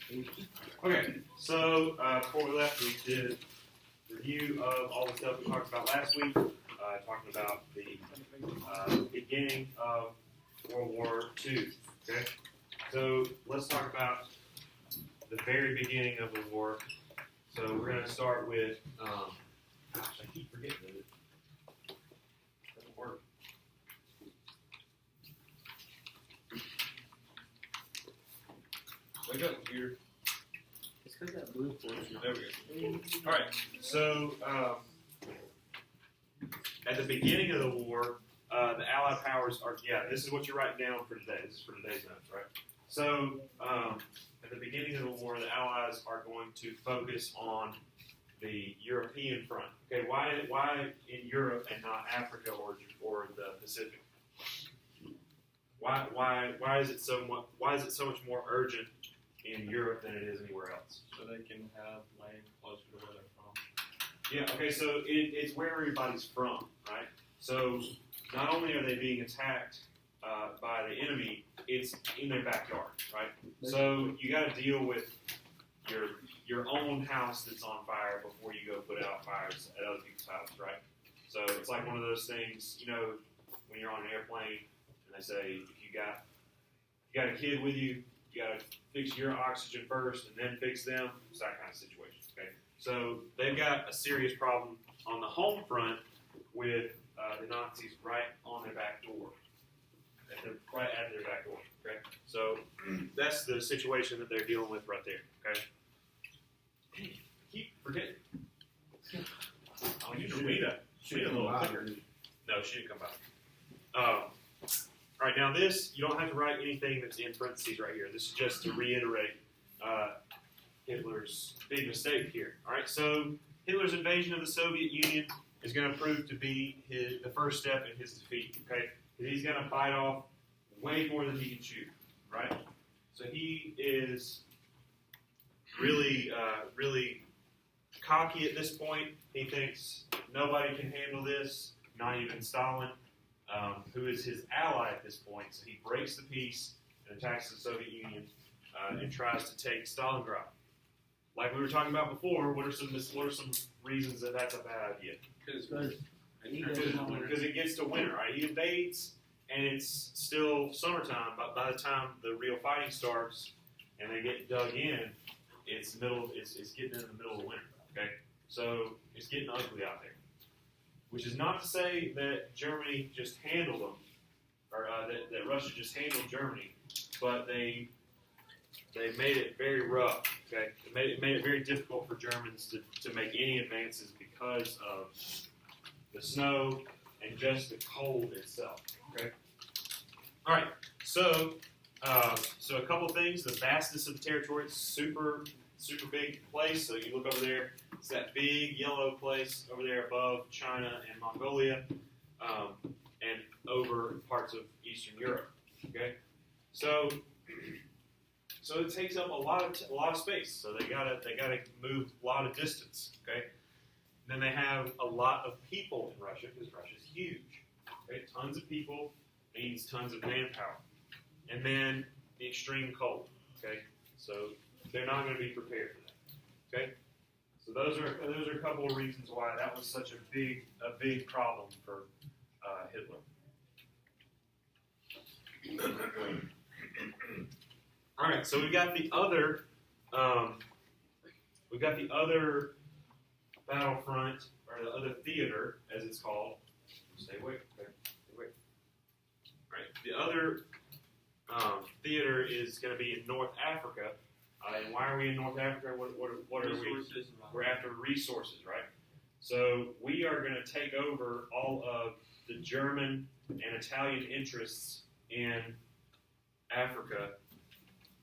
Okay, so before we left, we did a review of all the stuff we talked about last week, talking about the beginning of World War II. Okay, so let's talk about the very beginning of the war. So we're going to start with, gosh, I keep forgetting that it doesn't work. Wake up, computer. It's because that blue portion. There we go. All right. So at the beginning of the war, the Allied powers are. Yeah, this is what you're writing down for today. This is for today's notes, right? So at the beginning of the war, the Allies are going to focus on the European front. Okay, why in Europe and not Africa or the Pacific? Why is it so much more urgent in Europe than it is anywhere else? So they can have land closer to where they're from. Yeah, okay, so it's where everybody's from, right? So not only are they being attacked by the enemy, it's in their backyard, right? So you got to deal with your own house that's on fire before you go put out fires at other people's houses, right? So it's like one of those things, you know, when you're on an airplane and they say if you got a kid with you, you got to fix your oxygen first and then fix them. It's that kind of situation. Okay, so they've got a serious problem on the home front with the Nazis right on their back door, right at their back door. Okay, so that's the situation that they're dealing with right there. Okay, I keep forgetting. I need to read a little quicker. No, she didn't come back. All right, now this, you don't have to write anything that's in parentheses right here. This is just to reiterate Hitler's big mistake here. All right, so Hitler's invasion of the Soviet Union is going to prove to be the first step in his defeat, okay? He's going to bite off way more than he can chew, right? So he is really cocky at this point. He thinks nobody can handle this, not even Stalin. Who is his ally at this point. So he breaks the peace and attacks the Soviet Union and tries to take Stalingrad. Like we were talking about before, what are some reasons that that's a bad idea? Because it gets to winter, right? He invades and it's still summertime, but by the time the real fighting starts and they get dug in, it's getting in the middle of winter. Okay, so it's getting ugly out there. Which is not to say that Germany just handled them, or that Russia just handled Germany, but they made it very rough. Okay, it made it very difficult for Germans to make any advances because of the snow and just the cold itself. Okay. All right. So a couple things. The vastness of the territory. It's super big place. So you look over there. It's that big yellow place over there above China and Mongolia, and over parts of Eastern Europe. Okay, so it takes up a lot of space. So they gotta move a lot of distance. Okay, and then they have a lot of people in Russia because Russia's huge. Okay, tons of people means tons of manpower, and then the extreme cold. Okay, so they're not going to be prepared for that. Okay. So those are a couple of reasons why that was such a big problem for Hitler. All right, so we've got the other battlefront or the other theater, as it's called. Stay awake. Okay. Stay awake. All right, the other theater is going to be in North Africa. And why are we in North Africa? What are we? We're after resources, right? So we are going to take over all of the German and Italian interests in Africa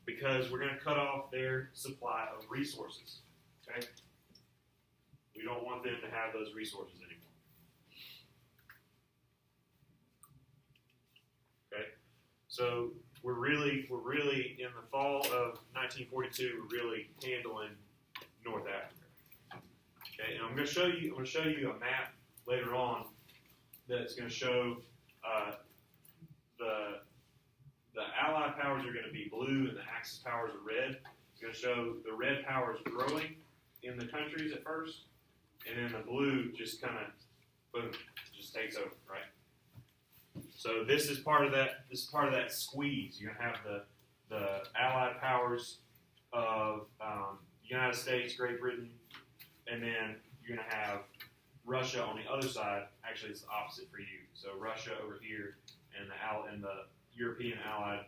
because we're going to cut off their supply of resources. Okay? We don't want them to have those resources anymore. Okay? So we're really in the fall of 1942. We're really handling North Africa. Okay, and I'm going to show you a map later on that's going to show the Allied powers are going to be blue and the Axis powers are red. going to show the red powers growing in the countries at first, and then the blue just kind of, boom, just takes over, right? So this is part of that. This is part of that squeeze. You're gonna have the Allied powers of United States, Great Britain, and then you're gonna have Russia on the other side. Actually, it's the opposite for you. So Russia over here, and the European Allied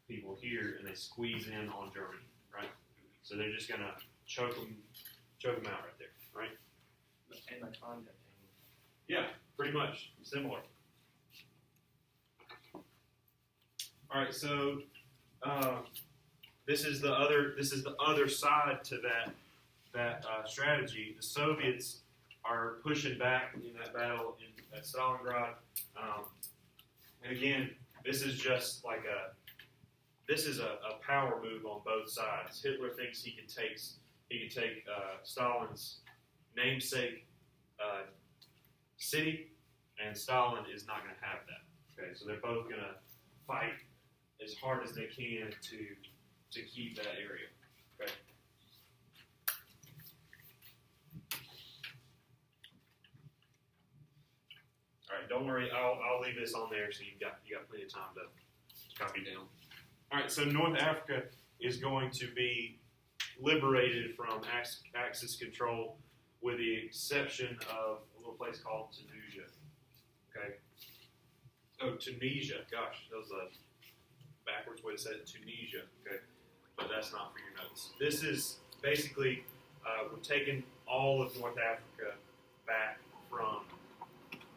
people here, and they squeeze in on Germany, right? So they're just gonna choke them out right there, right? And the content. Yeah, pretty much similar. All right, so this is the other side to that strategy. The Soviets are pushing back in that battle at Stalingrad, and again, this is just like a power move on both sides. Hitler thinks he can take Stalin's namesake city, and Stalin is not going to have that. Okay, so they're both going to fight as hard as they can to keep that area. Okay. All right, don't worry. I'll leave this on there so you got plenty of time to copy down. All right, so North Africa is going to be liberated from Axis control, with the exception of a little place called Tunisia. Okay. Oh, Tunisia. Gosh, that was a backwards way to say it. Tunisia. Okay. But that's not for your notes. This is basically, we're taking all of North Africa back from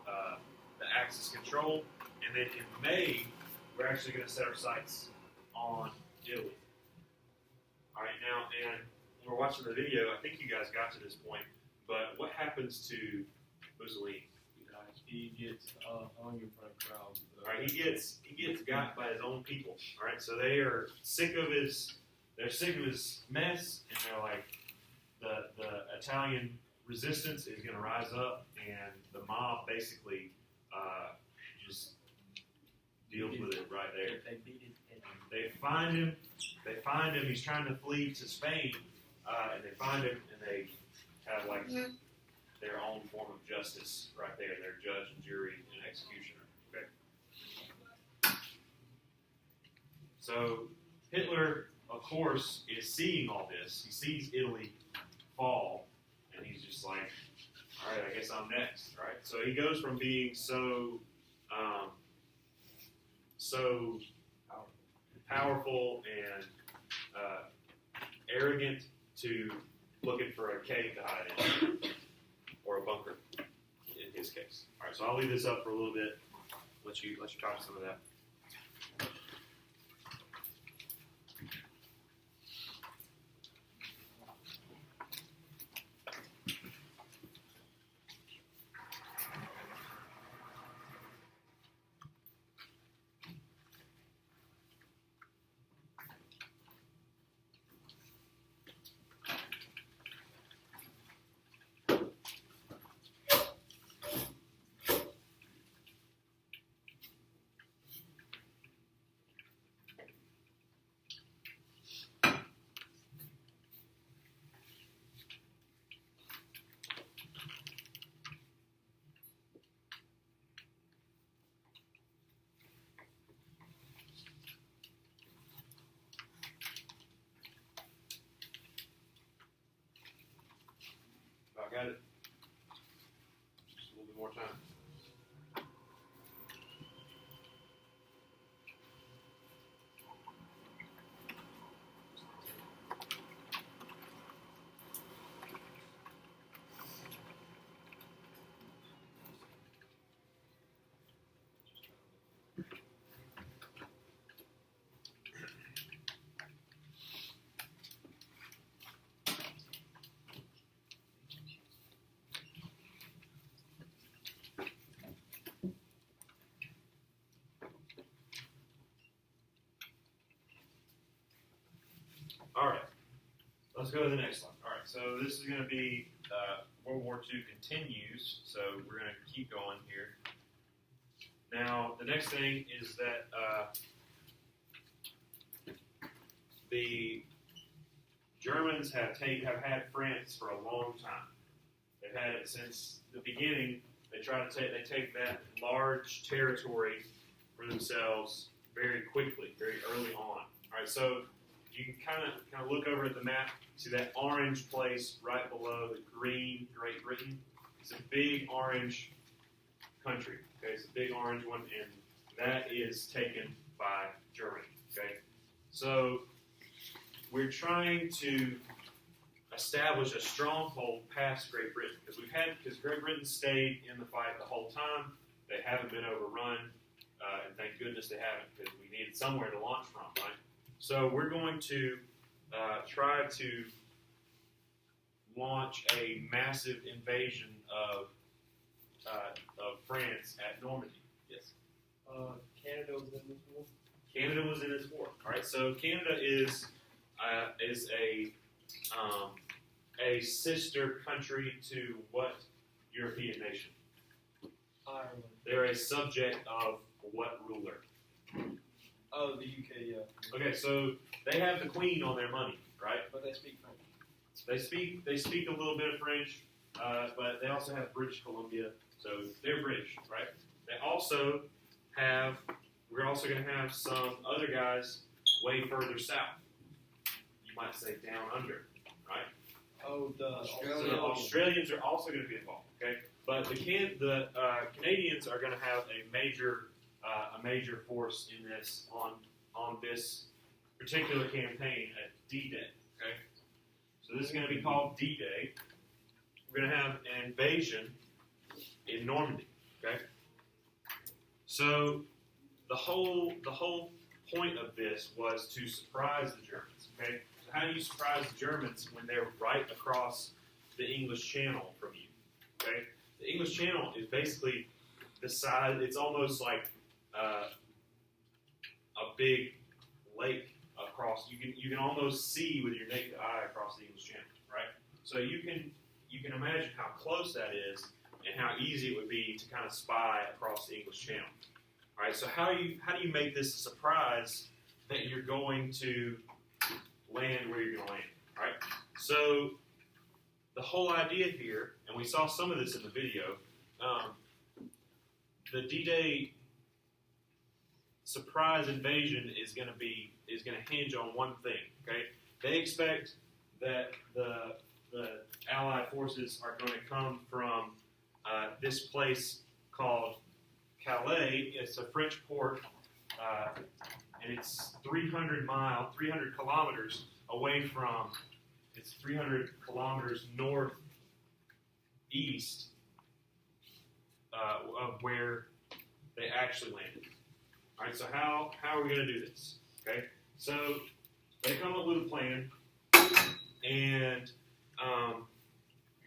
the Axis control. And then in May, we're actually going to set our sights on Italy. All right, now, and when we're watching the video, I think you guys got to this point, but what happens to Mussolini? He gets hung in front of crowds. All right, he gets got by his own people. All right, so they are sick of his mess, and they're like, the Italian resistance is going to rise up, and the mob basically just deals with it right there. They beat it. They find him. He's trying to flee to Spain, and they find him, and they have like their own form of justice right there. Their judge and jury and executioner. Okay. So Hitler, of course, is seeing all this. He sees Italy fall, and he's just like, all right, I guess I'm next, right? So he goes from being so powerful and arrogant to looking for a cave to hide in, or a bunker, in his case. All right, so I'll leave this up for a little bit. Let you try some of that. I got it. Just a little bit more time. All right, let's go to the next one. All right, so this is going to be World War II continues, so we're going to keep going here. Now, the next thing is that Germans have had France for a long time. They've had it since the beginning. They take that large territory for themselves very quickly, very early on. All right, so you can kind of look over at the map. See that orange place right below the green Great Britain? It's a big orange country. Okay, it's a big orange one, and that is taken by Germany. Okay, so we're trying to establish a stronghold past Great Britain because Great Britain stayed in the fight the whole time. They haven't been overrun, and thank goodness they haven't, because we needed somewhere to launch from, right? So we're going to try to launch a massive invasion of France at Normandy. Yes. Canada was in this war. Canada was in this war. All right. So Canada is a sister country to what European nation? Ireland. They're a subject of what ruler? Oh, the UK, yeah. Okay, so they have the Queen on their money, right? But they speak French. They speak a little bit of French, but they also have British Columbia, so they're British, right? They also have. We're also going to have some other guys way further south. You might say down under, right? Oh, the So the Australians are also going to be involved, okay? But the Canadians are going to have a major force in this on this particular campaign at D-Day, okay? So this is going to be called D-Day. We're going to have an invasion in Normandy, okay? So the whole point of this was to surprise the Germans, okay? So how do you surprise the Germans when they're right across the English Channel from you, okay? The English Channel is basically the size, it's almost like a big lake across. You can almost see with your naked eye across the English Channel, right? So you can imagine how close that is and how easy it would be to kind of spy across the English Channel. All right. So how do you make this a surprise that you're going to land where you're going to land? All right. So the whole idea here, and we saw some of this in the video, the D-Day surprise invasion is going to hinge on one thing. Okay, they expect that the Allied forces are going to come from this place called Calais. It's a French port, and it's 300 kilometers away from. It's 300 kilometers northeast of where they actually landed. All right, so how are we going to do this? Okay, so they come up with a plan, and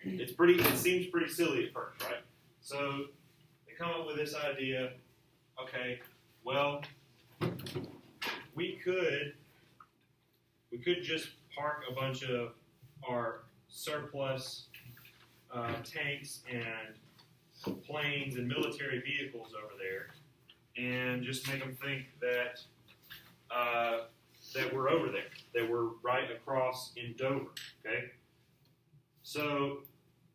it seems pretty silly at first, right? So they come up with this idea. Okay, well, we could just park a bunch of our surplus tanks and planes and military vehicles over there, and just make them think that that we're over there, that we're right across in Dover. Okay, so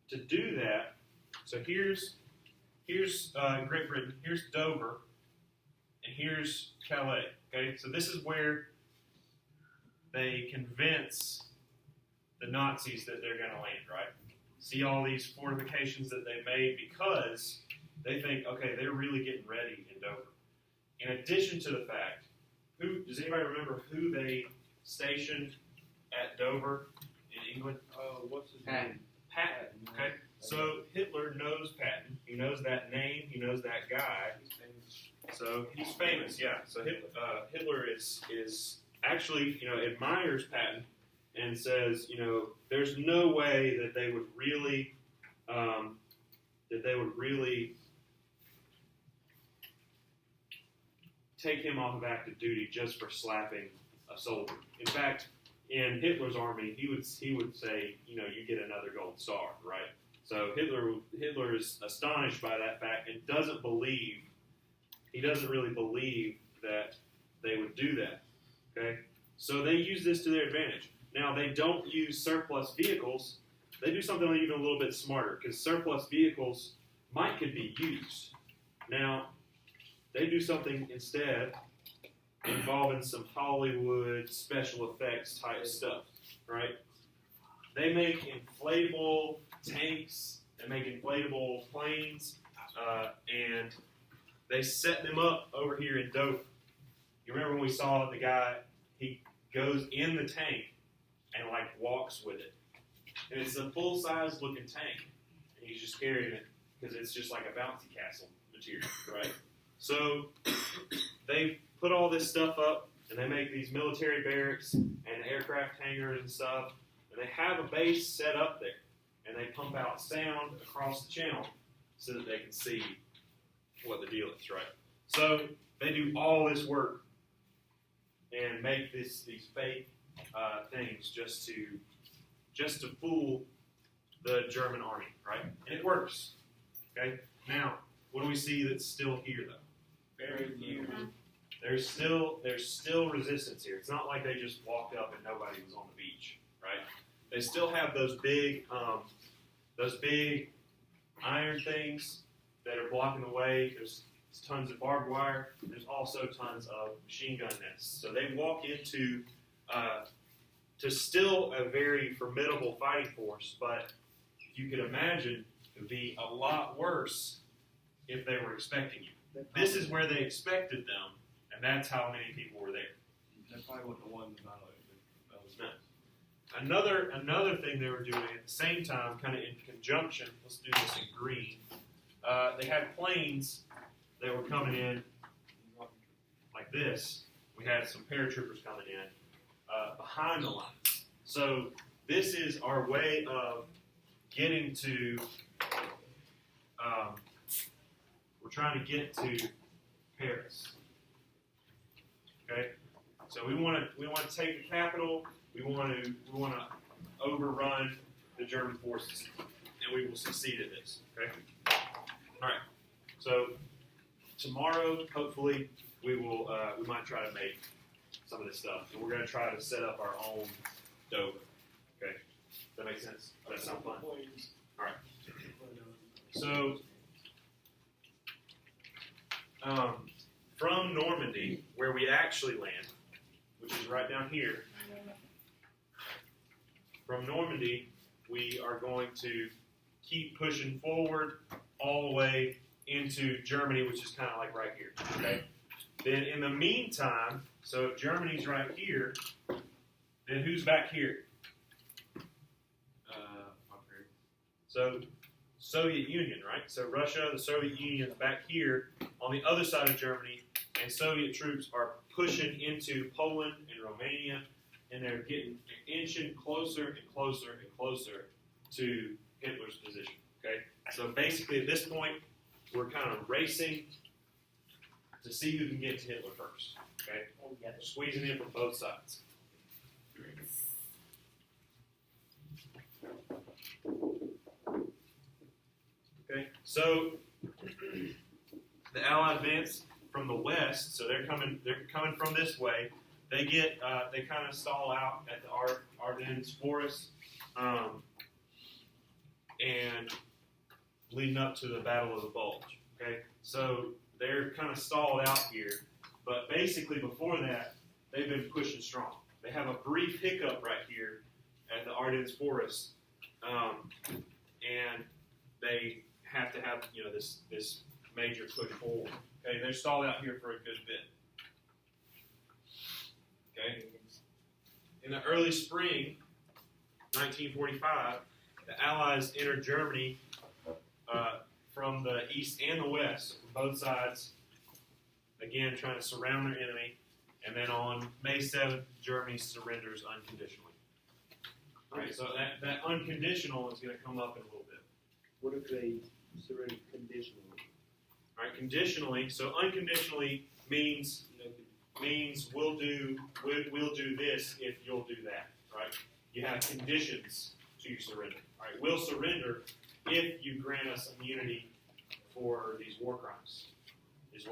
to do that, so here's Great Britain, here's Dover, and here's Calais. Okay, so this is where they convince the Nazis that they're going to land, right? See all these fortifications that they made because they think, okay, they're really getting ready in Dover. In addition to the fact, does anybody remember who they stationed at Dover in England? Oh, what's his Patton. name? Patton. Okay, so Hitler knows Patton. He knows that name. He knows that guy. So he's famous, yeah. So Hitler is actually, admires Patton and says, there's no way that they would really, take him off of active duty just for slapping a soldier. In fact, in Hitler's army, he would say, you get another gold star, right? So Hitler is astonished by that fact and doesn't really believe that they would do that. Okay, so they use this to their advantage. Now, they don't use surplus vehicles. They do something even a little bit smarter, because surplus vehicles could be used. Now, they do something instead involving some Hollywood special effects type stuff, right? They make inflatable tanks, they make inflatable planes, and they set them up over here in Dover. You remember when we saw the guy, he goes in the tank and like walks with it. And it's a full-size looking tank. And he's just carrying it because it's just like a bouncy castle material, right? So they put all this stuff up, and they make these military barracks and aircraft hangars and stuff, and they have a base set up there, and they pump out sound across the channel so that they can see what the deal is, right? So they do all this work and make these fake things just to fool the German army, right? And it works. Okay. Now, what do we see that's still here, though? Very few. There's still resistance here. It's not like they just walked up and nobody was on the beach, right? They still have those big iron things that are blocking the way. There's tons of barbed wire. There's also tons of machine gun nests. So they walk into to still a very formidable fighting force, but you could imagine it would be a lot worse if they were expecting you. This is where they expected them, and that's how many people were there. They probably wouldn't have won the battle. That was No. Another thing they were doing at the same time, kind of in conjunction, let's do this in green, they had planes that were coming in like this. We had some paratroopers coming in behind the lines. So this is our way of getting to, we're trying to get to Paris. Okay? So we want to take the capital. We want to overrun the German forces, and we will succeed at this. Okay. All right. So tomorrow, hopefully, we might try to make some of this stuff, and we're going to try to set up our own Dover. Okay. Does that make sense? Does that sound fun? All right. So from Normandy, where we actually land, which is right down here. From Normandy, we are going to keep pushing forward all the way into Germany, which is kind of like right here. Okay. Then in the meantime, so if Germany's right here, then who's back here? okay. So Soviet Union, right? So Russia, the Soviet Union is back here on the other side of Germany, and Soviet troops are pushing into Poland and Romania, and they're getting inching closer and closer and closer to Hitler's position. Okay, so basically at this point, we're kind of racing to see who can get to Hitler first. Okay, squeezing in from both sides. Okay, so the Allied advance from the west, so they're coming from this way. They kind of stall out at the Ardennes forest, and leading up to the Battle of the Bulge. Okay, so they're kind of stalled out here, but basically before that, they've been pushing strong. They have a brief hiccup right here at the Ardennes forest, and they have to have this major push forward. Okay, they're stalled out here for a good bit. Okay. In the early spring, 1945, the Allies entered Germany from the east and the west, from both sides, again trying to surround their enemy. And then on May 7th, Germany surrenders unconditionally. All right, so that unconditional is going to come up in a little bit. What if they surrender conditionally? All right, conditionally. So unconditionally means we'll do this if you'll do that. Right? You have conditions to your surrender. All right, we'll surrender if you grant us immunity for these war crimes. Is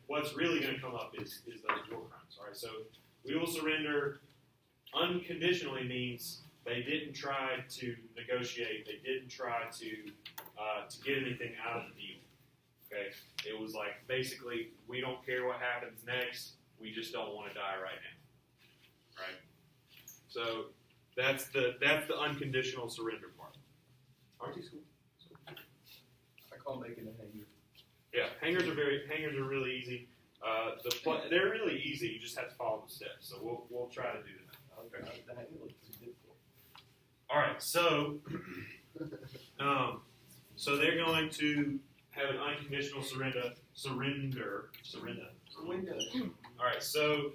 what's really gonna come up is those war crimes. All right, so we will surrender unconditionally means they didn't try to negotiate. They didn't try to get anything out of the deal. Okay, it was like basically we don't care what happens next. We just don't want to die right now. Right. So that's the unconditional surrender part. Aren't these cool? I call making a hanger. Yeah, hangers are really easy. They're really easy. You just have to follow the steps. So we'll try to do that. Okay. The hanger looks pretty difficult. All right. So so they're going to have an unconditional surrender. All right. So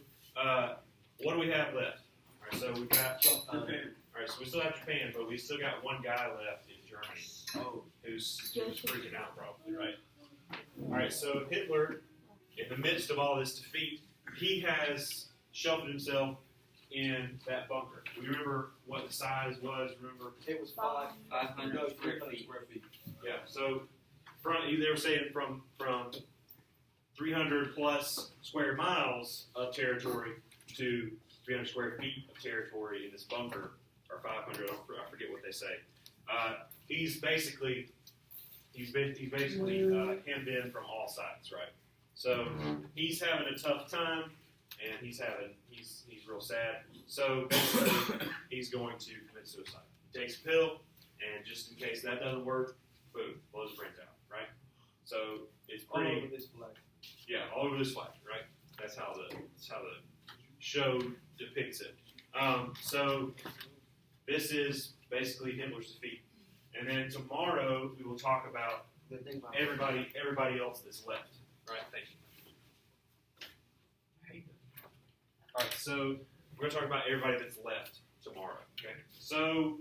what do we have left? All right. So we've got Japan. All right. So we still have Japan, but we still got one guy left in Germany who's freaking out probably, right? All right. So Hitler, in the midst of all this defeat, he has sheltered himself in that bunker. Do you remember what the size was? Remember? It was 500 square feet. Yeah. So they were saying from 300 plus square miles of territory to 300 square feet of territory in this bunker, or 500. I forget what they say. He's basically hemmed in from all sides, right? So he's having a tough time, and he's real sad. So basically, he's going to commit suicide. He takes a pill, and just in case that doesn't work, boom, blows his brains out, right? So it's pretty All over this flag. Yeah, all over this flag, right? That's how the show depicts it. So this is basically Hitler's defeat, and then tomorrow we will talk about everybody else that's left. Right? Thank you. All right, so we're going to talk about everybody that's left tomorrow. Okay, so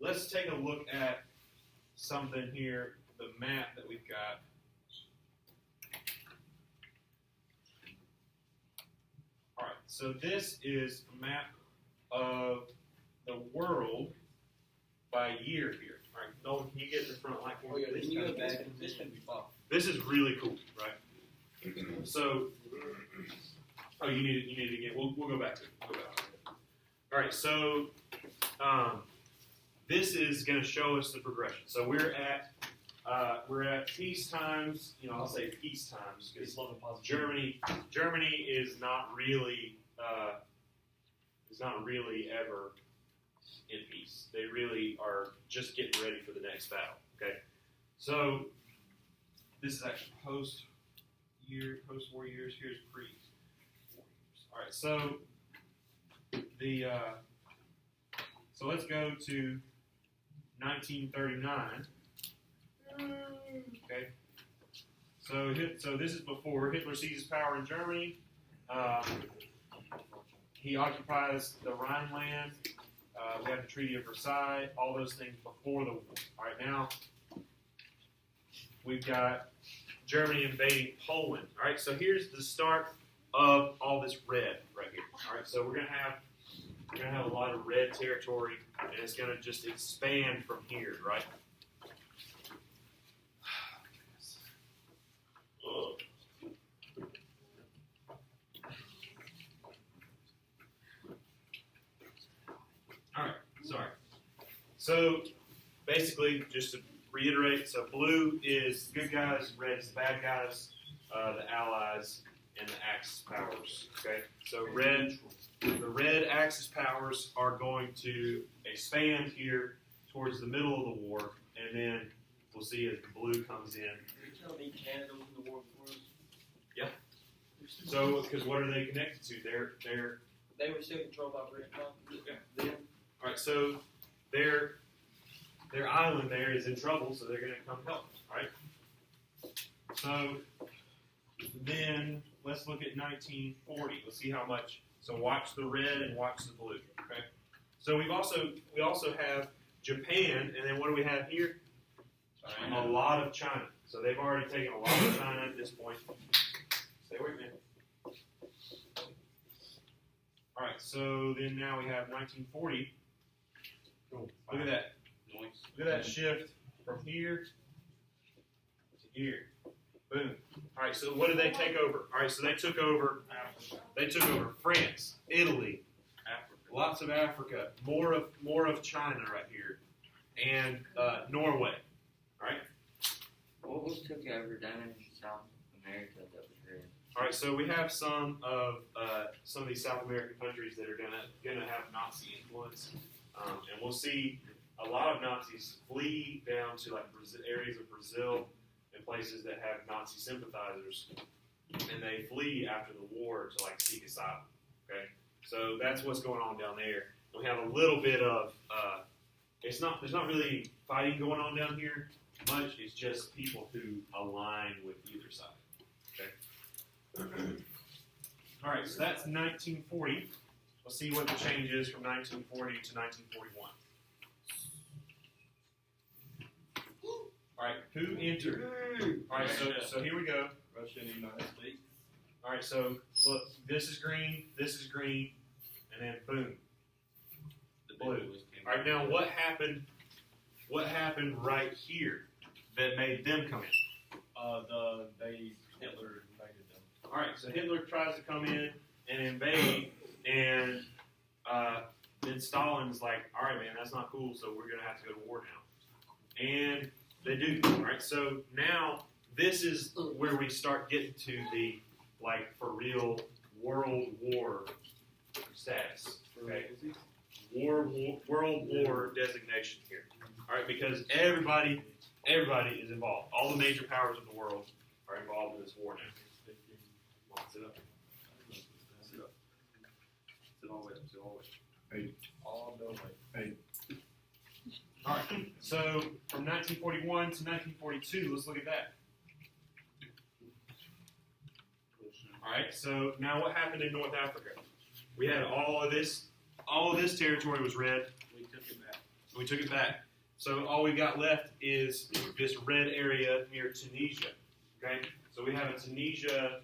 let's take a look at something here. The map that we've got. All right, so this is a map of the world by year here. All right, Nolan, can you get in the front like Oh yeah, then you go back and this can be fun. This is really cool, right? So, you need it again. We'll go back to it. All right, so this is going to show us the progression. So we're at peace times. I'll say peace times because Germany is not really ever in peace. They really are just getting ready for the next battle. Okay, so this is actually post 4 years. Here's pre 4 years. All right, so so let's go to 1939. Okay, so this is before Hitler seizes power in Germany. He occupies the Rhineland. We have the Treaty of Versailles. All those things before the war. All right, now we've got Germany invading Poland. All right, so here's the start of all this red right here. All right, so we're gonna have a lot of red territory, and it's gonna just expand from here, right? All right, sorry. So basically, just to reiterate, so blue is good guys, red is the bad guys, the allies, and the Axis powers. Okay, so the red Axis powers are going to expand here towards the middle of the war, and then we'll see as the blue comes in. You tell me Canada was in the war before us? Yeah. So, because what are they connected to? They were still controlled by British Yeah. All right, so their island there is in trouble, so they're going to come help. All right. So then let's look at 1940. Let's see how much. So watch the red and watch the blue. Okay. So we also have Japan, and then what do we have here? China. A lot of China. So they've already taken a lot of China at this point. Stay with me. All right. So then now we have 1940. Look at that. Look at that shift from here to here. Boom. All right, so what did they take over? All right, so they took over France, Italy, lots of Africa, more of China right here, and Norway. All right. What took over down in South America that was red? All right. So we have some of these South American countries that are gonna have Nazi influence, and we'll see a lot of Nazis flee down to like areas of Brazil and places that have Nazi sympathizers, and they flee after the war to like seek asylum. Okay, so that's what's going on down there. We have a little bit of there's not really fighting going on down here much. It's just people who align with either side. Okay. All right, so that's 1940. Let's see what the change is from 1940 to 1941. All right, who entered? All right, so here we go. Russia and the United States. All right, so look, this is green, and then boom, the blue. All right, now what happened? What happened right here that made them come in? Hitler invaded them. All right, so Hitler tries to come in and invade, and then Stalin's like, all right, man, that's not cool, so we're going to have to go to war now. And they do. All right, so now this is where we start getting to the, like, for real World War status. Okay? World War designation here. All right, because everybody is involved. All the major powers of the world are involved in this war now. Come on, sit up. Sit up. Sit all the way up. Sit all the way. All the way. All right. So from 1941 to 1942, let's look at that. All right. So now what happened in North Africa? We had all of this territory was red. We took it back. So all we got left is this red area near Tunisia. Okay. So we have a Tunisia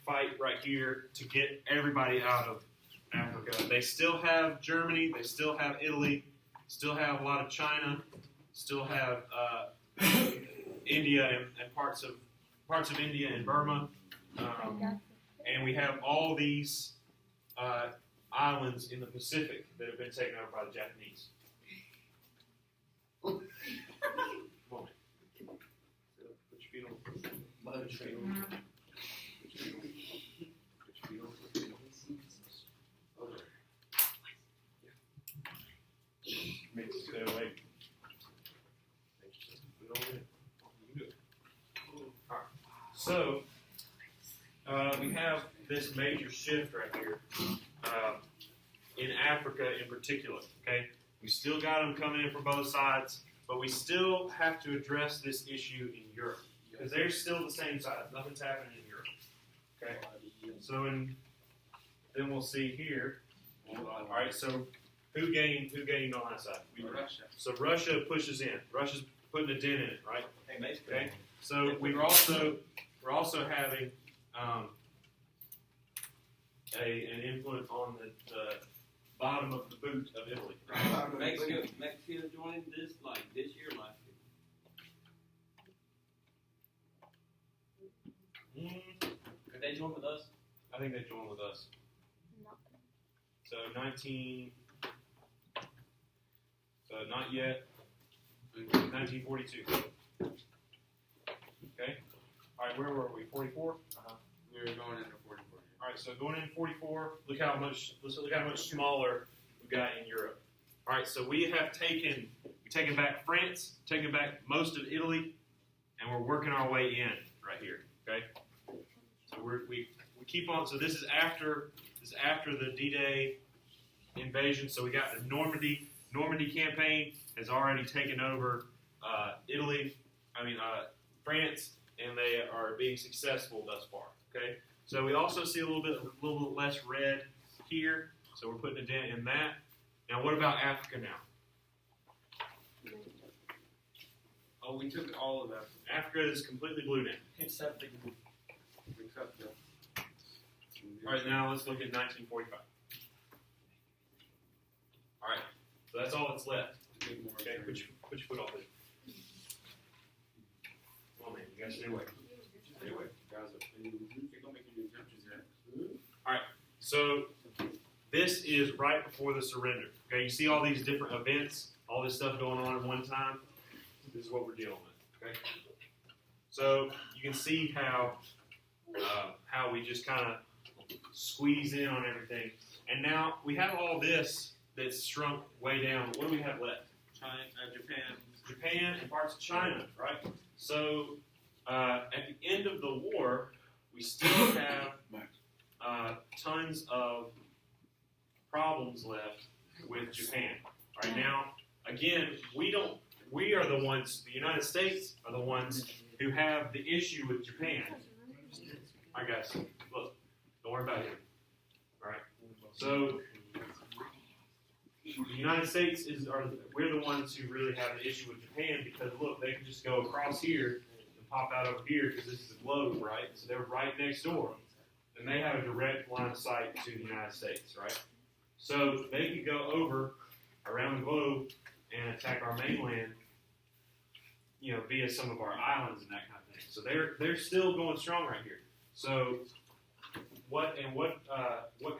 fight right here to get everybody out of Africa. They still have Germany. They still have Italy. Still have a lot of China. Still have India and parts of India and Burma. And we have all these islands in the Pacific that have been taken over by the Japanese. Come on, man. Put your feet on. Put your feet on. Make it stay awake. Put it on in. You can do it. All right. So we have this major shift right here in Africa in particular. Okay, we still got them coming in from both sides, but we still have to address this issue in Europe because they're still the same size. Nothing's happening in Europe. Okay, so then we'll see here. All right, so who gained on that side? Russia. So Russia pushes in. Russia's putting a dent in it, right? Okay. So we're also having an influence on the bottom of the boot of Italy. Mexico joined this year, last year. Did they join with us? I think they joined with us. So 19. So not yet. 1942. Okay. All right. Where were we? 44. We were going into 44. All right. So going in 44. Look how much smaller we got in Europe. All right. So we have taken back France, taken back most of Italy, and we're working our way in right here. Okay. So we keep on. So this is after the D-Day invasion. So we got the Normandy campaign has already taken over France, and they are being successful thus far. Okay, so we also see a little bit less red here, so we're putting a dent in that. Now, what about Africa now? Oh, we took all of that. Africa is completely blue now. Except the. All right, now let's look at 1945. All right, so that's all that's left. Okay, put your foot off it. Come on, man, you gotta stay away. Stay away. Guys, you're gonna make any judges yet. All right, so This is right before the surrender. Okay, you see all these different events, all this stuff going on at one time. This is what we're dealing with. Okay, so you can see how we just kind of squeeze in on everything, and now we have all this that's shrunk way down. What do we have left? China, Japan and parts of China, right? So at the end of the war, we still have tons of problems left with Japan. All right, now again, we are the ones. The United States are the ones who have the issue with Japan. All right, guys, look, don't worry about him. All right, so the United States we're the ones who really have the issue with Japan because look, they can just go across here and pop out over here because this is a globe, right? So they're right next door, and they have a direct line of sight to the United States, right? So they could go over around the globe and attack our mainland, via some of our islands and that kind of thing. So they're still going strong right here. So what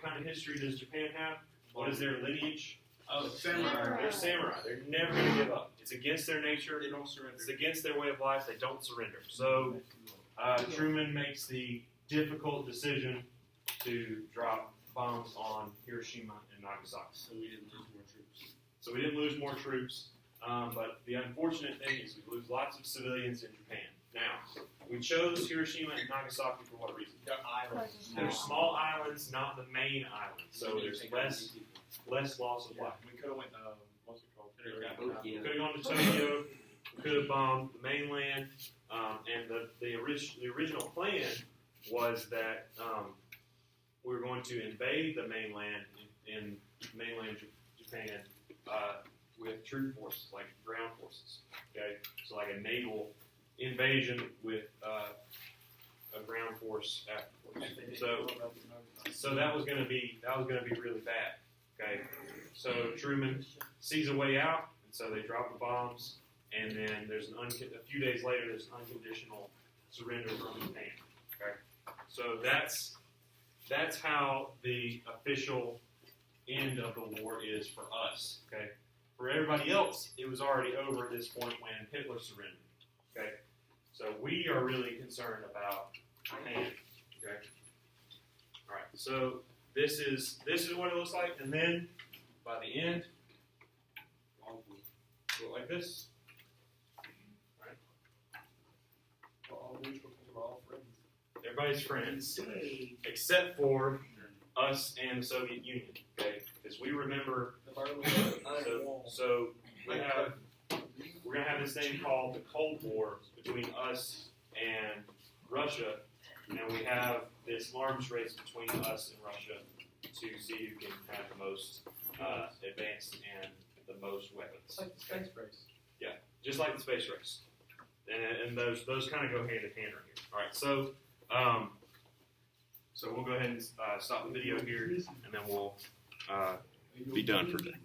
kind of history does Japan have? What is their lineage? Oh, samurai. They're samurai. They're never going to give up. It's against their nature. They don't surrender. It's against their way of life. They don't surrender. So Truman makes the difficult decision to drop bombs on Hiroshima and Nagasaki. So we didn't lose more troops. So we didn't lose more troops, but the unfortunate thing is we lose lots of civilians in Japan. Now, we chose Hiroshima and Nagasaki for what reason? They're islands. They're small islands, not the main island. So there's less loss of life. We could have went, what's it called? Tokyo. Could have gone to Tokyo, could have bombed the mainland, and the original plan was that we were going to invade the mainland in mainland Japan with troop forces, like ground forces. Okay, so like a naval invasion with a ground force afterwards. So that was going to be really bad. Okay, so Truman sees a way out, and so they drop the bombs, and then there's a few days later there's an unconditional surrender from Japan. Okay, so that's how the official end of the war is for us. Okay, for everybody else, it was already over at this point when Hitler surrendered. Okay, so we are really concerned about Japan. Okay, all right. So this is what it looks like, and then by the end, look like this. All right. We're all friends. Everybody's friends, except for us and the Soviet Union. Okay, because we remember. So we're gonna have this thing called the Cold War between us and Russia, and we have this arms race between us and Russia to see who can have the most advanced and the most weapons. It's like the space race. Yeah, just like the space race, and those kind of go hand in hand right here. All right, so we'll go ahead and stop the video here, and then we'll be done for today.